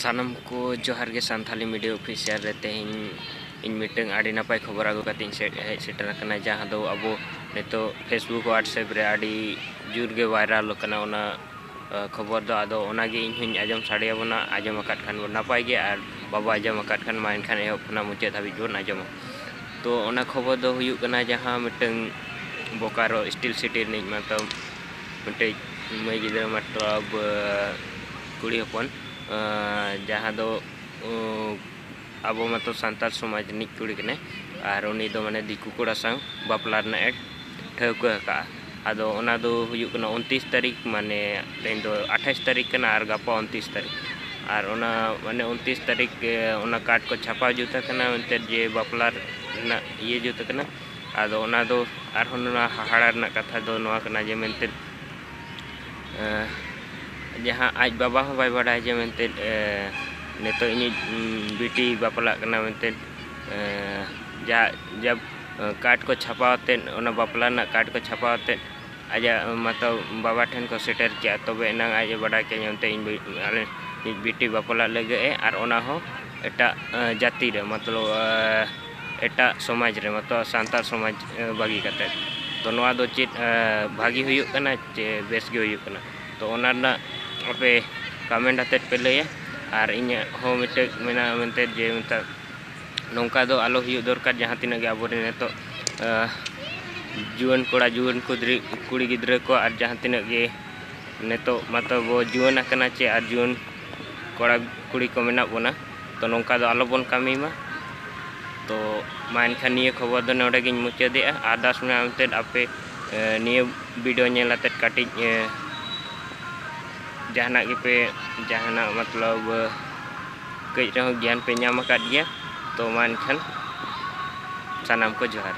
सानम को जोहार के सानथाली मीडिया ऑफिशियल रहते हैं इन मीटिंग आड़ी नपाय खबर आगो कतिन सेटर कना जहां दो अब नेतो फेसबुक व्हाट्सएप रे आड़ी जुर गे वायरल कना ओना खबर दो आदो ओना गे इन हिन आजम साड़िया बना आजम अकाट खान बो नपाय गे आर बाबा आजम अकाट खान माइन खान एहो फना मुचे धाबि जोन आजम तो ओना खबर दो हुयु कना जहां मीटिंग बोकारो स्टील सिटी नि मतलब मिटे मई गिदरा मतलब कुड़ी हपन जहाँ दो अब मत सानताल समाज निक कुड़ी कने और उनी दो माने दिकु कोड़ा संग बापला रना एड ठौका का आदो ओना दो हुयु कना 29 तारीख माने तेन दो 28 तारीख कना और गापा 29 तारीख और ओना माने 29 तारीख ओना कार्ड को छापा जुता कना उनते जे बापला ना ये जुता कना आदो ओना दो आर होना हाहाड़ा रना कथा दो नोआ कना जे मेनते जहाँ आज बाबा हो बाय बड़ा जे मेनते नेतो इनी बेटी बापला कना मेनते जब कार्ड को छापाते ओना बापला ना कार्ड को छापाते आज मतलब बाबा ठन को सेटर किया तबे ना आज बड़ा के नते इन बेटी बापला लगे और ओना हो एटा जाति रे मतलब एटा समाज रे मतलब सानताल समाज बागी करते तो नोआ दो चित भागी हुयु कना चे बेस गे हुयु कना तो ओना ना अपे कमेंट आते पे लय और इन हो मिटे मेना मेनते जे मेनता नौका दो आलो हुयु दरकार जहां तिना गे आबो रे तो जुवन कोड़ा जुवन कुड़ी गिद्रा को और जहां तिना गे नेतो मतलब जुवन आकना चे और जुवन कोड़ा कुड़ी को मेना बोना तो नौका दो आलो बोन कामी मा तो मान खानिए खबर दो नोडे गिन मुचादे आदास में आमते आपे निये वीडियो नेलाते काटी जहाना के पे जहाना मतलब कई रहो ज्ञान पे नाम कर दिया तो मान खान सानाम को जोहार।